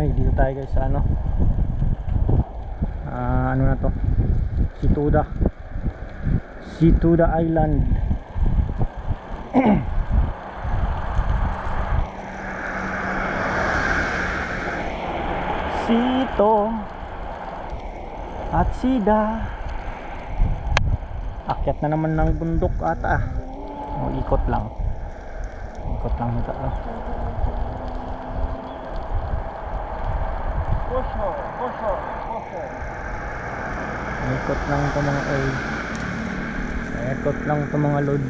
Ay, dito tayo guys sa ano, ano na to, Situda Island. Sito at Sida. Akyat na naman ng bundok ata. Ikot lang ito. Ikot lang ito mga oy. Ikot lang ito mga lod.